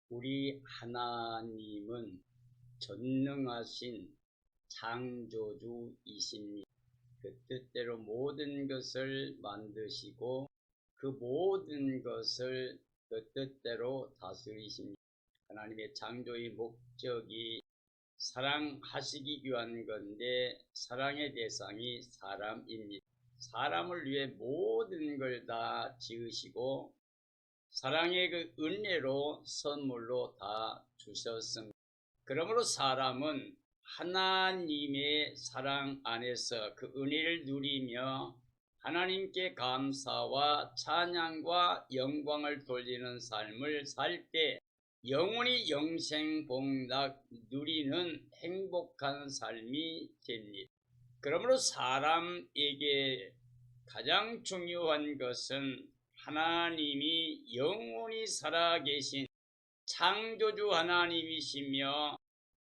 우리 하나님은 전능하신 창조주이십니다. 그 뜻대로 모든 것을 만드시고 그 모든 것을 그 뜻대로 다스리십니다. 하나님의 창조의 목적이 사랑하시기 위한 건데 사랑의 대상이 사람입니다. 사람을 위해 모든 걸 다 지으시고 사랑의 그 은혜로 선물로 다 주셨습니다. 그러므로 사람은 하나님의 사랑 안에서 그 은혜를 누리며 하나님께 감사와 찬양과 영광을 돌리는 삶을 살 때 영원히 영생복락 누리는 행복한 삶이 됩니다. 그러므로 사람에게 가장 중요한 것은 하나님이 영원히 살아계신 창조주 하나님이시며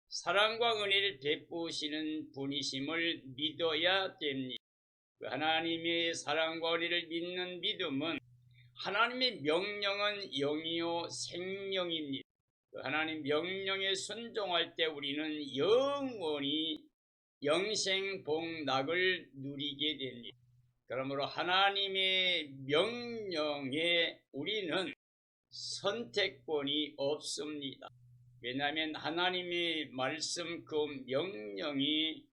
사랑과 은혜를 베푸시는 분이심을 믿어야 됩니다. 그 하나님의 사랑과 은혜를 믿는 믿음은 하나님의 명령은 영이요 생명입니다. 그 하나님 명령에 순종할 때 우리는 영원히 영생복락을 누리게 됩니다. 그러므로 하나님의 명령에 우리는 선택권이 없습니다. 왜냐하면 하나님의 말씀 그 명령이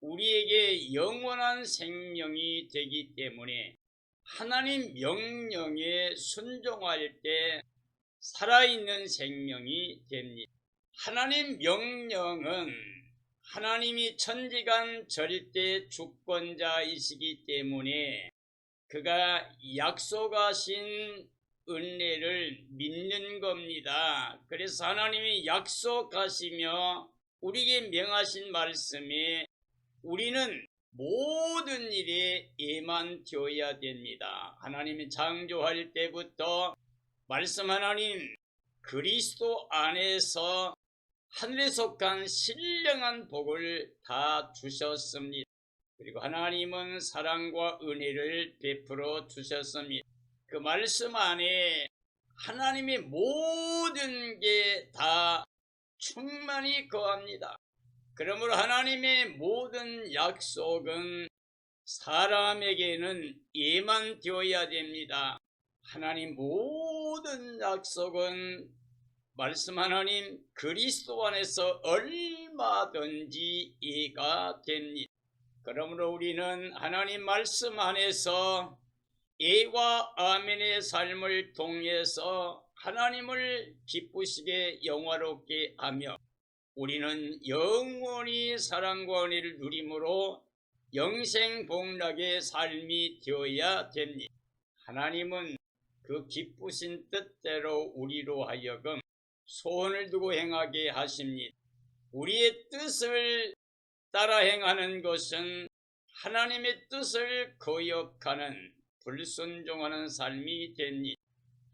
우리에게 영원한 생명이 되기 때문에 하나님 명령에 순종할 때 살아있는 생명이 됩니다. 하나님 명령은 하나님이 천지간 절대 주권자이시기 때문에 그가 약속하신 은혜를 믿는 겁니다. 그래서 하나님이 약속하시며 우리에게 명하신 말씀에 우리는 모든 일에 예만되어야 됩니다. 하나님이 창조할 때부터 말씀 하나님 그리스도 안에서 하늘에 속한 신령한 복을 다 주셨습니다. 그리고 하나님은 사랑과 은혜를 베풀어 주셨습니다. 그 말씀 안에 하나님의 모든 게 다 충만히 거합니다. 그러므로 하나님의 모든 약속은 사람에게는 예만되어야 됩니다. 하나님 모든 약속은 말씀 하나님 그리스도 안에서 얼마든지 이해가 됩니다. 그러므로 우리는 하나님 말씀 안에서 예와 아멘의 삶을 통해서 하나님을 기쁘시게 영화롭게 하며 우리는 영원히 사랑과 은혜를 누림으로 영생복락의 삶이 되어야 됩니다. 하나님은 그 기쁘신 뜻대로 우리로 하여금 소원을 두고 행하게 하십니다. 우리의 뜻을 따라 행하는 것은 하나님의 뜻을 거역하는 불순종하는 삶이 됩니다.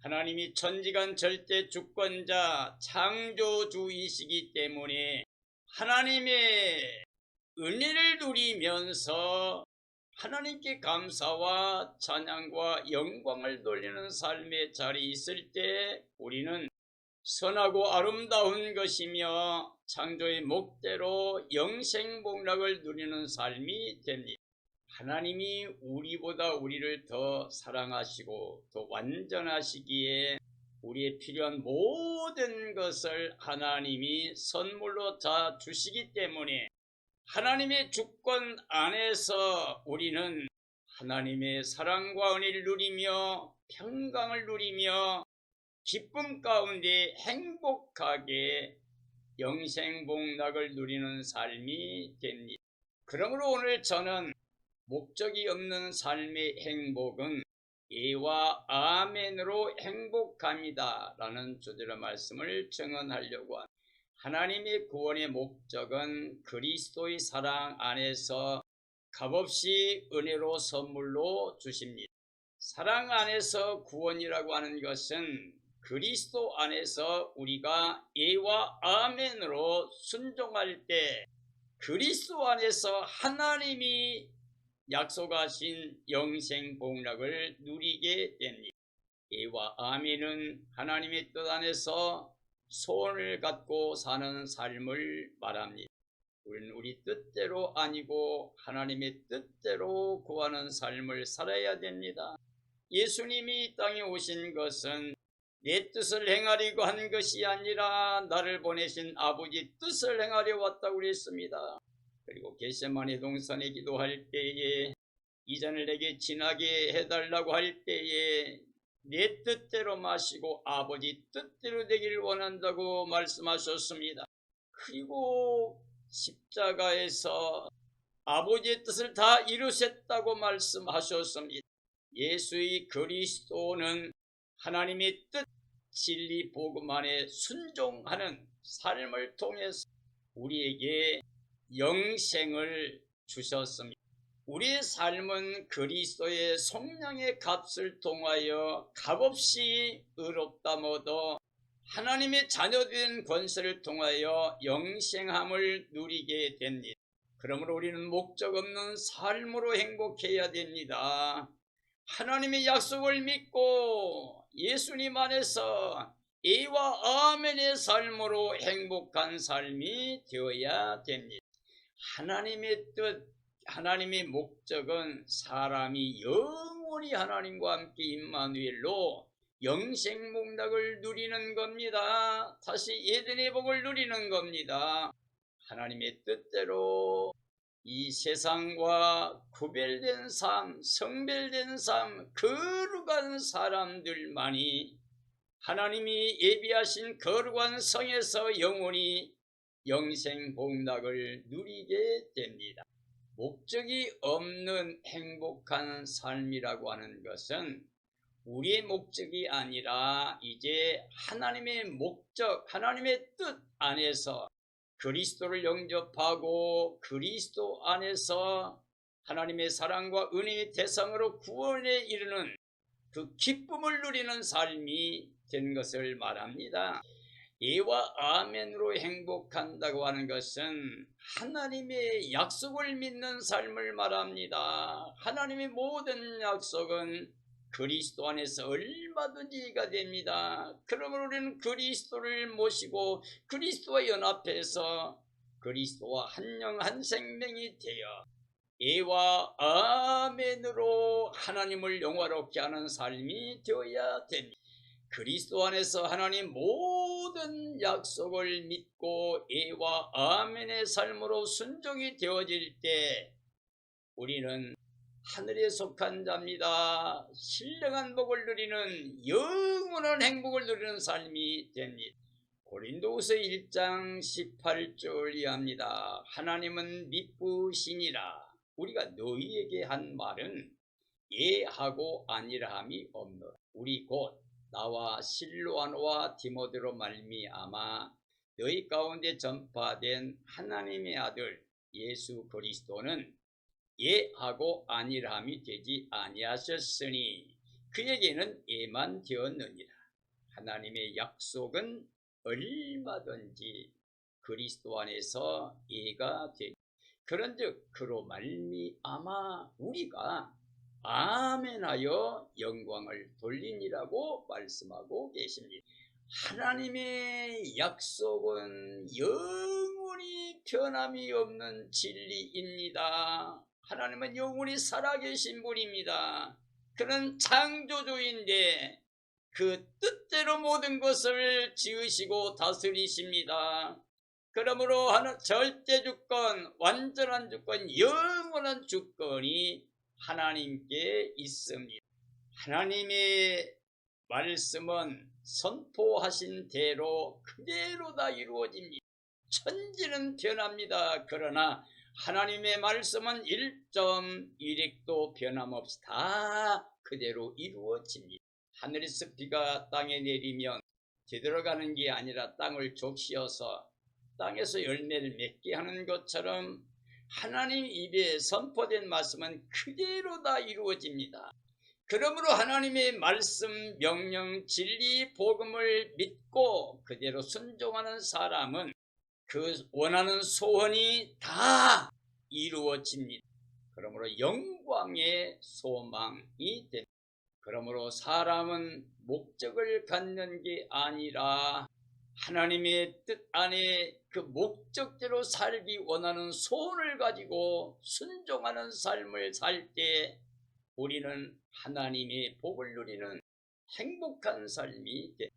하나님이 천지간 절대 주권자 창조주이시기 때문에 하나님의 은혜를 누리면서 하나님께 감사와 찬양과 영광을 돌리는 삶의 자리에 있을 때 우리는 선하고 아름다운 것이며 창조의 목대로 영생복락을 누리는 삶이 됩니다. 하나님이 우리보다 우리를 더 사랑하시고 더 완전하시기에 우리의 필요한 모든 것을 하나님이 선물로 다 주시기 때문에 하나님의 주권 안에서 우리는 하나님의 사랑과 은혜를 누리며 평강을 누리며 기쁨 가운데 행복하게 영생복락을 누리는 삶이 됩니다. 그러므로 오늘 저는 목적이 없는 삶의 행복은 예와 아멘으로 행복합니다 라는 주제로 말씀을 증언하려고 합니다. 하나님의 구원의 목적은 그리스도의 사랑 안에서 값없이 은혜로 선물로 주십니다. 사랑 안에서 구원이라고 하는 것은 그리스도 안에서 우리가 예와 아멘으로 순종할 때 그리스도 안에서 하나님이 약속하신 영생복락을 누리게 됩니다. 예와 아멘은 하나님의 뜻 안에서 소원을 갖고 사는 삶을 말합니다. 우리는 우리 뜻대로 아니고 하나님의 뜻대로 구하는 삶을 살아야 됩니다. 예수님이 이 땅에 오신 것은 내 뜻을 행하려고 한 것이 아니라 나를 보내신 아버지 뜻을 행하려 왔다고 그랬습니다. 그리고 겟세마네 동산에 기도할 때에 이 잔을 내게 지나게 해달라고 할 때에 내 뜻대로 마시고 아버지 뜻대로 되기를 원한다고 말씀하셨습니다. 그리고 십자가에서 아버지의 뜻을 다 이루셨다고 말씀하셨습니다. 예수의 그리스도는 하나님의 뜻, 진리 복음 안에 순종하는 삶을 통해서 우리에게 영생을 주셨습니다. 우리의 삶은 그리스도의 속량의 값을 통하여 값없이 의롭다 모두 하나님의 자녀된 권세를 통하여 영생함을 누리게 됩니다. 그러므로 우리는 목적 없는 삶으로 행복해야 됩니다. 하나님의 약속을 믿고 예수님 안에서 예와 아멘의 삶으로 행복한 삶이 되어야 됩니다. 하나님의 뜻, 하나님의 목적은 사람이 영원히 하나님과 함께 임마누엘로 영생 복락을 누리는 겁니다. 다시 에덴의 복을 누리는 겁니다. 하나님의 뜻대로 이 세상과 구별된 삶, 성별된 삶, 거룩한 사람들만이 하나님이 예비하신 거룩한 성에서 영원히 영생 복락을 누리게 됩니다. 목적이 없는 행복한 삶이라고 하는 것은 우리의 목적이 아니라 이제 하나님의 목적, 하나님의 뜻 안에서 그리스도를 영접하고 그리스도 안에서 하나님의 사랑과 은혜의 대상으로 구원에 이르는 그 기쁨을 누리는 삶이 된 것을 말합니다. 예와 아멘으로 행복한다고 하는 것은 하나님의 약속을 믿는 삶을 말합니다. 하나님의 모든 약속은 그리스도 안에서 얼마든지가 됩니다. 그러므로 우리는 그리스도를 모시고 그리스도와 연합해서 그리스도와 한 영 한 생명이 되어 예와 아멘으로 하나님을 영화롭게 하는 삶이 되어야 됩니다. 그리스도 안에서 하나님 모든 약속을 믿고 예와 아멘의 삶으로 순종이 되어질 때 우리는 하늘에 속한 자입니다. 신령한 복을 누리는 영원한 행복을 누리는 삶이 됩니다. 고린도후서 1장 18절 이하입니다. 하나님은 미쁘시니라. 우리가 너희에게 한 말은 예하고 아니라함이 없노라. 우리 곧 나와 실로아노와 디모데로 말미암아 너희 가운데 전파된 하나님의 아들 예수 그리스도는 예하고 아니라함이 되지 아니하셨으니 그에게는 예만 되었느니라. 하나님의 약속은 얼마든지 그리스도 안에서 예가 되니 그런즉 그로 말미암아 우리가 아멘하여 영광을 돌리니라고 말씀하고 계십니다. 하나님의 약속은 영원히 변함이 없는 진리입니다. 하나님은 영원히 살아계신 분입니다. 그는 창조주인데 그 뜻대로 모든 것을 지으시고 다스리십니다. 그러므로 절대 주권, 완전한 주권, 영원한 주권이 하나님께 있습니다. 하나님의 말씀은 선포하신 대로 그대로 다 이루어집니다. 천지는 변합니다. 그러나 하나님의 말씀은 1.1핵도 변함없이 다 그대로 이루어집니다. 하늘에서 비가 땅에 내리면 되돌아가는 게 아니라 땅을 적시어서 땅에서 열매를 맺게 하는 것처럼 하나님 입에 선포된 말씀은 그대로 다 이루어집니다. 그러므로 하나님의 말씀, 명령, 진리, 복음을 믿고 그대로 순종하는 사람은 그 원하는 소원이 다 이루어집니다. 그러므로 영광의 소망이 됩니다. 그러므로 사람은 목적을 갖는 게 아니라 하나님의 뜻 안에 그 목적대로 살기 원하는 소원을 가지고 순종하는 삶을 살 때 우리는 하나님의 복을 누리는 행복한 삶이 돼.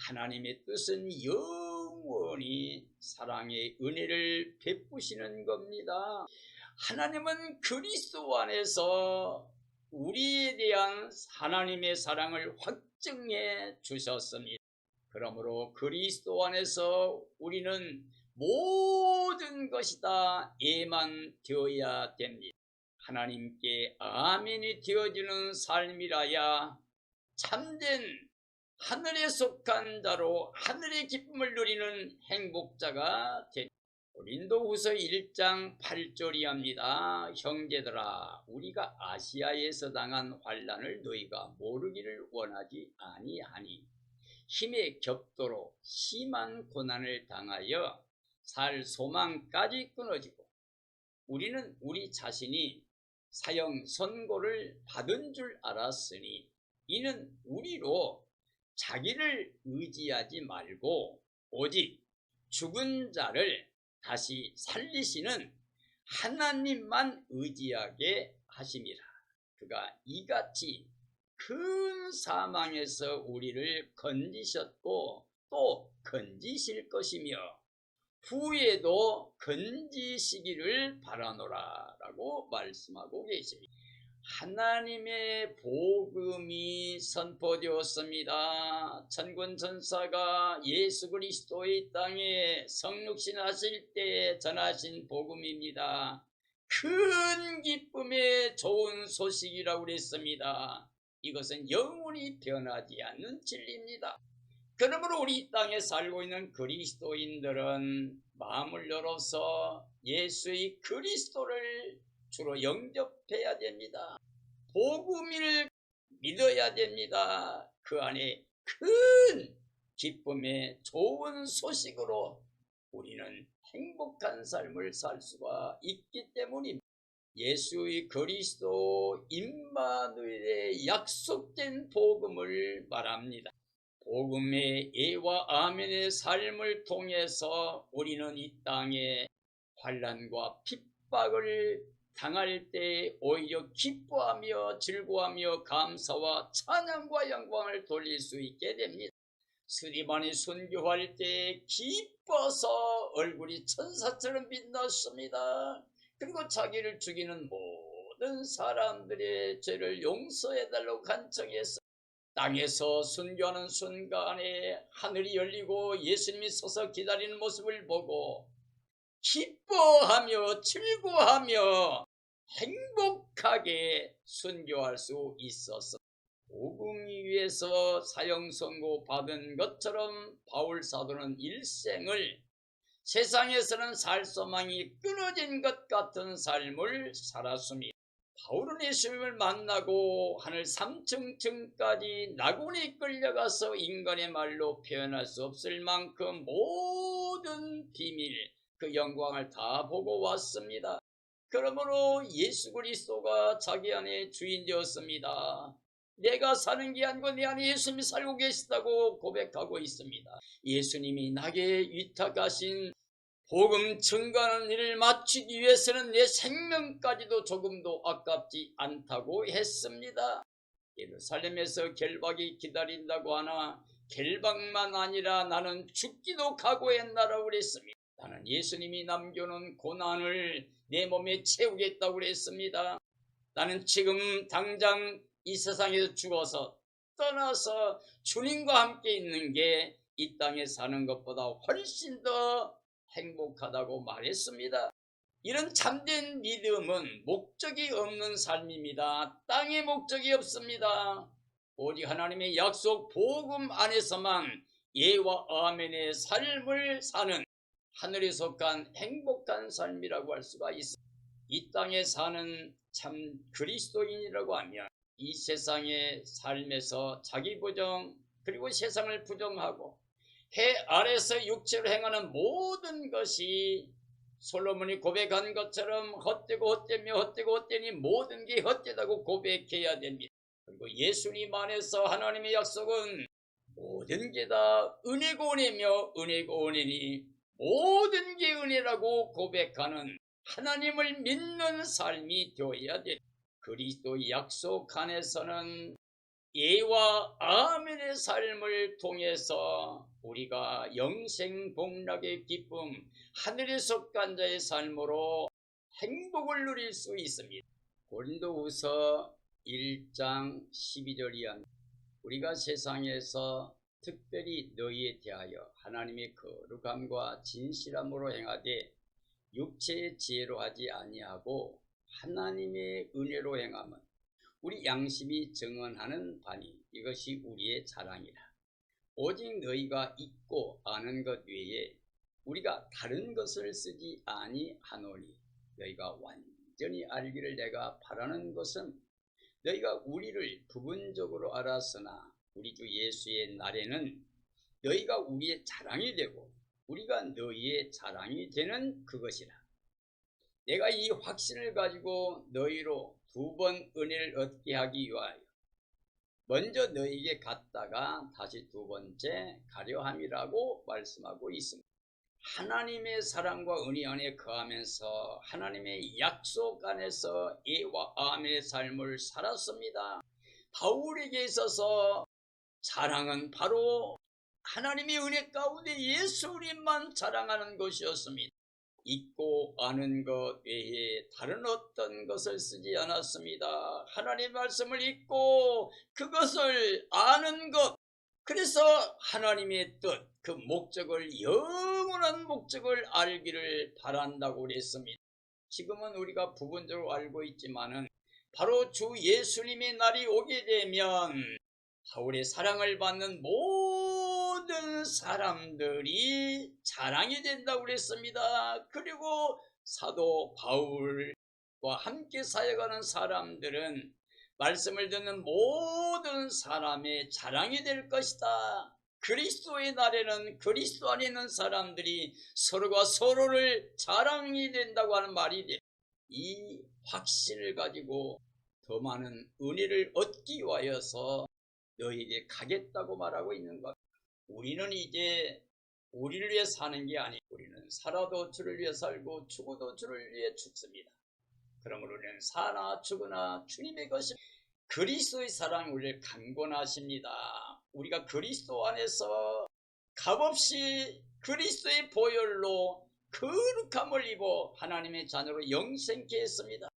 하나님의 뜻은 영원히 사랑의 은혜를 베푸시는 겁니다. 하나님은 그리스도 안에서 우리에 대한 하나님의 사랑을 확증해 주셨습니다. 그러므로 그리스도 안에서 우리는 모든 것이 다 예만 되어야 됩니다. 하나님께 아멘이 되어지는 삶이라야 참된 하늘에 속한 자로 하늘의 기쁨을 누리는 행복자가 됩니다. 고린도후서 1장 8절이 합니다. 형제들아, 우리가 아시아에서 당한 환난을 너희가 모르기를 원하지 아니하니 힘에 겹도록 심한 고난을 당하여 살 소망까지 끊어지고 우리는 우리 자신이 사형 선고를 받은 줄 알았으니 이는 우리로 자기를 의지하지 말고 오직 죽은 자를 다시 살리시는 하나님만 의지하게 하심이라. 그가 이같이 큰 사망에서 우리를 건지셨고 또 건지실 것이며 후에도 건지시기를 바라노라 라고 말씀하고 계십니다. 하나님의 복음이 선포되었습니다. 천군 천사가 예수 그리스도의 땅에 성육신 하실 때 전하신 복음입니다. 큰 기쁨의 좋은 소식이라고 그랬습니다. 이것은 영원히 변하지 않는 진리입니다. 그러므로 우리 이 땅에 살고 있는 그리스도인들은 마음을 열어서 예수의 그리스도를 주로 영접해야 됩니다. 복음을 믿어야 됩니다. 그 안에 큰 기쁨의 좋은 소식으로 우리는 행복한 삶을 살 수가 있기 때문입니다. 예수의 그리스도 임마누엘의 약속된 복음을 말합니다. 복음의 예와 아멘의 삶을 통해서 우리는 이 땅에 환난과 핍박을 당할 때 오히려 기뻐하며 즐거워하며 감사와 찬양과 영광을 돌릴 수 있게 됩니다. 스리반이 순교할 때 기뻐서 얼굴이 천사처럼 빛났습니다. 그리고 자기를 죽이는 모든 사람들의 죄를 용서해달라고 간청했습니다. 땅에서 순교하는 순간에 하늘이 열리고 예수님이 서서 기다리는 모습을 보고 기뻐하며 즐거워하며 행복하게 순교할 수 있었습니다. 복음 위에서 사형 선고 받은 것처럼 바울 사도는 일생을 세상에서는 살 소망이 끊어진 것 같은 삶을 살았습니다. 바울은 예수님을 만나고 하늘 3층까지 낙원에 끌려가서 인간의 말로 표현할 수 없을 만큼 모든 비밀, 그 영광을 다 보고 왔습니다. 그러므로 예수 그리스도가 자기 안에 주인 되었습니다. 내가 사는 게 아니고 내 안에 예수님이 살고 계시다고 고백하고 있습니다. 예수님이 나에게 위탁하신 복음 증거하는 일을 마치기 위해서는 내 생명까지도 조금도 아깝지 않다고 했습니다. 예루살렘에서 결박이 기다린다고 하나 결박만 아니라 나는 죽기도 각오했나라고 그랬습니다. 나는 예수님이 남겨놓은 고난을 내 몸에 채우겠다고 그랬습니다. 나는 지금 당장 이 세상에서 죽어서 떠나서 주님과 함께 있는 게 이 땅에 사는 것보다 훨씬 더 행복하다고 말했습니다. 이런 참된 믿음은 목적이 없는 삶입니다. 땅에 목적이 없습니다. 오직 하나님의 약속 복음 안에서만 예와 아멘의 삶을 사는 하늘에 속한 행복한 삶이라고 할 수가 있습니다. 이 땅에 사는 참 그리스도인이라고 하면 이 세상의 삶에서 자기 부정 그리고 세상을 부정하고 해 아래서 육체로 행하는 모든 것이 솔로몬이 고백한 것처럼 헛되고 헛되며 헛되고 헛되니 모든 게 헛되다고 고백해야 됩니다. 그리고 예수님 안에서 하나님의 약속은 모든 게 다 은혜고 은혜며 은혜고 은혜니 모든 게 은혜라고 고백하는 하나님을 믿는 삶이 되어야 돼. 그리스도 약속 안에서는 예와 아멘의 삶을 통해서 우리가 영생 복락의 기쁨, 하늘에 속한 자의 삶으로 행복을 누릴 수 있습니다. 고린도후서 1장 12절이야. 우리가 세상에서 특별히 너희에 대하여 하나님의 거룩함과 진실함으로 행하되 육체의 지혜로 하지 아니하고 하나님의 은혜로 행함은 우리 양심이 증언하는 바니 이것이 우리의 자랑이라. 오직 너희가 잊고 아는 것 외에 우리가 다른 것을 쓰지 아니하노니 너희가 완전히 알기를 내가 바라는 것은 너희가 우리를 부분적으로 알았으나 우리 주 예수의 날에는 너희가 우리의 자랑이 되고 우리가 너희의 자랑이 되는 그것이라. 내가 이 확신을 가지고 너희로 두 번 은혜를 얻게 하기 위하여 먼저 너희에게 갔다가 다시 두 번째 가려 함이라고 말씀하고 있습니다. 하나님의 사랑과 은혜 안에 거하면서 하나님의 약속 안에서 예와 아멘의 삶을 살았습니다. 바울에게 있어서 자랑은 바로 하나님의 은혜 가운데 예수 그리스도만 자랑하는 것이었습니다. 잊고 아는 것 외에 다른 어떤 것을 쓰지 않았습니다. 하나님의 말씀을 잊고 그것을 아는 것, 그래서 하나님의 뜻, 그 목적을, 영원한 목적을 알기를 바란다고 그랬습니다. 지금은 우리가 부분적으로 알고 있지만은 바로 주 예수님의 날이 오게 되면 바울의 사랑을 받는 모든 사람들이 자랑이 된다고 그랬습니다. 그리고 사도 바울과 함께 사역하는 사람들은 말씀을 듣는 모든 사람의 자랑이 될 것이다. 그리스도의 날에는 그리스도 안에 있는 사람들이 서로가 서로를 자랑이 된다고 하는 말이 돼. 이 확신을 가지고 더 많은 은혜를 얻기 위하여서 너희에게 가겠다고 말하고 있는 것. 우리는 이제 우리를 위해 사는 게 아니고 우리는 살아도 주를 위해 살고 죽어도 주를 위해 죽습니다. 그러므로 우리는 사나 죽으나 주님의 것이 그리스도의 사랑 우리를 강권하십니다. 우리가 그리스도 안에서 값없이 그리스도의 보혈로 거룩함을 입어 하나님의 자녀로 영생케 했습니다.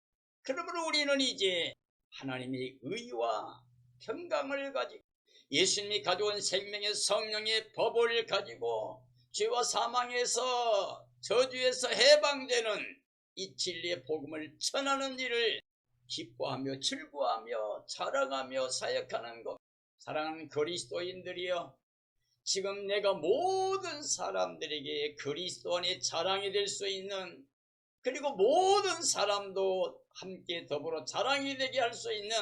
그러므로 우리는 이제 하나님의 의와 평강을 가지고 예수님이 가져온 생명의 성령의 법을 가지고 죄와 사망에서 저주에서 해방되는 이 진리의 복음을 전하는 일을 기뻐하며 즐거워하며 자랑하며 사역하는 것. 사랑하는 그리스도인들이여, 지금 내가 모든 사람들에게 그리스도 안에 자랑이 될 수 있는, 그리고 모든 사람도 함께 더불어 자랑이 되게 할 수 있는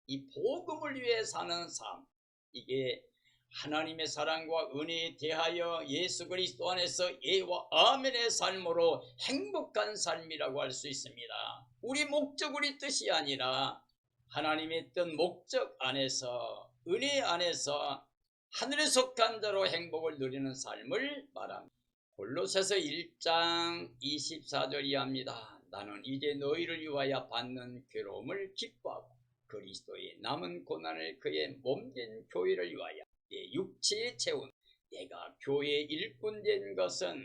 이 복음을 위해 사는 삶, 이게 하나님의 사랑과 은혜에 대하여 예수 그리스도 안에서 예와 아멘의 삶으로 행복한 삶이라고 할 수 있습니다. 우리 목적, 우리 뜻이 아니라 하나님의 뜻 목적 안에서, 은혜 안에서 하늘에 속한 자로 행복을 누리는 삶을 말합니다. 골로새서 1장 24절이 합니다. 나는 이제 너희를 위하여 받는 괴로움을 기뻐하고 그리스도의 남은 고난을 그의 몸된 교회를 위하여 내 육체에 채운, 내가 교회의 일꾼 된 것은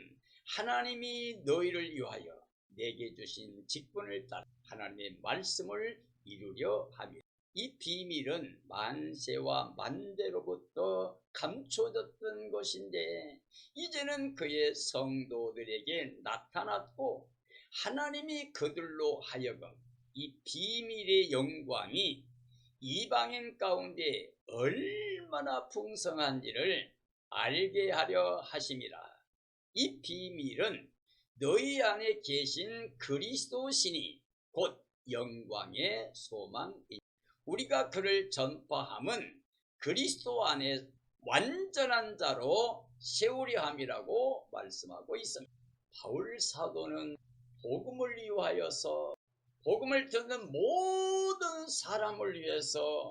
하나님이 너희를 위하여 내게 주신 직분을 따라 하나님의 말씀을 이루려 함이라. 이 비밀은 만세와 만대로부터 감춰졌던 것인데 이제는 그의 성도들에게 나타났고 하나님이 그들로 하여금 이 비밀의 영광이 이방인 가운데 얼마나 풍성한지를 알게 하려 하심이라. 이 비밀은 너희 안에 계신 그리스도 신이 곧 영광의 소망이다. 우리가 그를 전파함은 그리스도 안에 완전한 자로 세우려 함이라고 말씀하고 있습니다. 바울 사도는 복음을 위하여서, 복음을 듣는 모든 사람을 위해서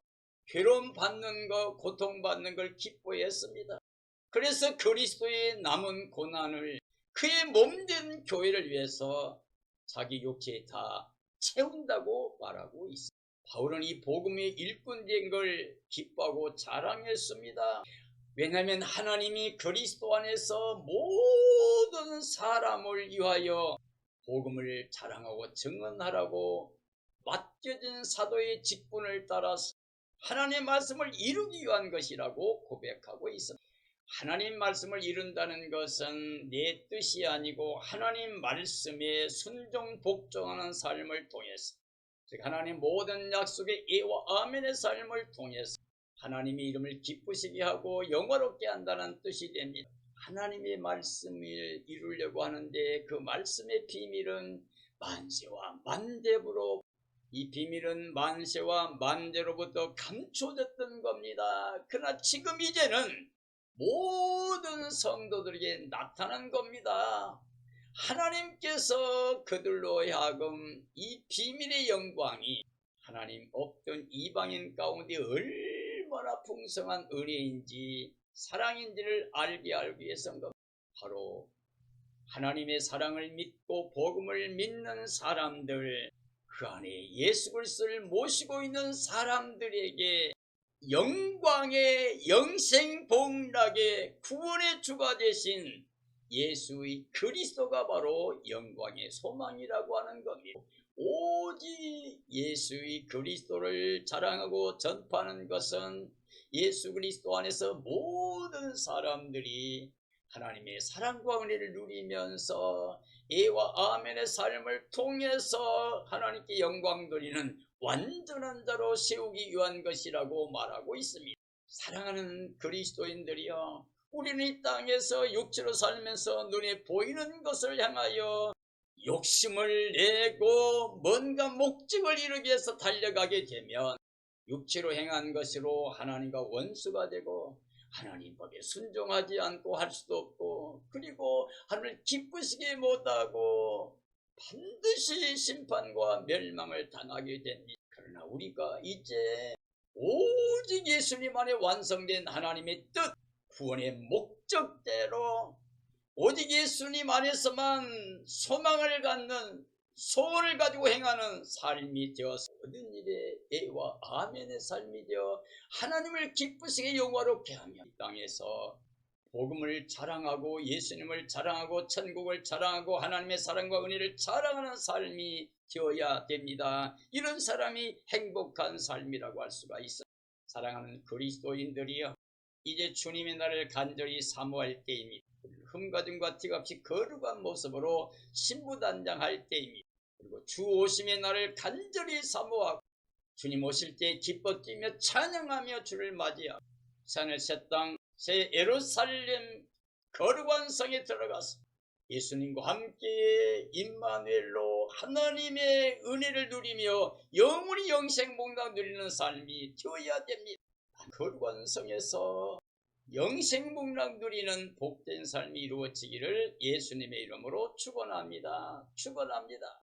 괴로움 받는 것, 고통받는 걸 기뻐했습니다. 그래서 그리스도의 남은 고난을 그의 몸된 교회를 위해서 자기 육체에 다 채운다고 말하고 있습니다. 바울은 이 복음의 일꾼 된 걸 기뻐하고 자랑했습니다. 왜냐하면 하나님이 그리스도 안에서 모든 사람을 위하여 복음을 자랑하고 증언하라고 맡겨진 사도의 직분을 따라서 하나님의 말씀을 이루기 위한 것이라고 고백하고 있습니다. 하나님 말씀을 이룬다는 것은 내 뜻이 아니고 하나님 말씀에 순종 복종하는 삶을 통해서, 즉 하나님 모든 약속의 예와 아멘의 삶을 통해서 하나님의 이름을 기쁘시게 하고 영화롭게 한다는 뜻이 됩니다. 하나님의 말씀을 이루려고 하는데 그 말씀의 비밀은 만세와 만대부로, 이 비밀은 만세와 만대로부터 감춰졌던 겁니다. 그러나 지금 이제는 모든 성도들에게 나타난 겁니다. 하나님께서 그들로 하여금 이 비밀의 영광이 하나님 없던 이방인 가운데 얼마나 풍성한 은혜인지 사랑인지를 알게 하기 위해서인 겁니다. 바로 하나님의 사랑을 믿고 복음을 믿는 사람들, 그 안에 예수 그리스도를 모시고 있는 사람들에게 영광의 영생 복락의 구원의 주가 되신 예수의 그리스도가 바로 영광의 소망이라고 하는 겁니다. 오직 예수의 그리스도를 자랑하고 전파하는 것은 예수 그리스도 안에서 모든 사람들이 하나님의 사랑과 은혜를 누리면서 예와 아멘의 삶을 통해서 하나님께 영광 돌리는 완전한 자로 세우기 위한 것이라고 말하고 있습니다. 사랑하는 그리스도인들이여, 우리는 이 땅에서 육체로 살면서 눈에 보이는 것을 향하여 욕심을 내고 뭔가 목적을 이루기 위해서 달려가게 되면 육체로 행한 것으로 하나님과 원수가 되고 하나님 법에 순종하지 않고 할 수도 없고, 그리고 하나님을 기쁘시게 못하고 반드시 심판과 멸망을 당하게 됩니다. 그러나 우리가 이제 오직 예수님 안에 완성된 하나님의 뜻, 구원의 목적대로 오직 예수님 안에서만 소망을 갖는, 소원을 가지고 행하는 삶이 되어서 모든 일에 예와 아멘의 삶이 되어 하나님을 기쁘시게 영화롭게 하며 이 땅에서 복음을 자랑하고 예수님을 자랑하고 천국을 자랑하고 하나님의 사랑과 은혜를 자랑하는 삶이 되어야 됩니다. 이런 사람이 행복한 삶이라고 할 수가 있습니다. 사랑하는 그리스도인들이여, 이제 주님의 날을 간절히 사모할 때입니다. 흠가짐과 티없이 거룩한 모습으로 신부단장할 때입니다. 그리고 주 오심의 날을 간절히 사모하고 주님 오실 때 기뻐 뛰며 찬양하며 주를 맞이하고 산을 새 땅 새 예루살렘 거룩한 성에 들어가서 예수님과 함께 임마누엘로 하나님의 은혜를 누리며 영원히 영생 복락 누리는 삶이 되어야 됩니다. 거룩한 성에서 영생 복락 누리는 복된 삶이 이루어지기를 예수님의 이름으로 축원합니다. 축원합니다.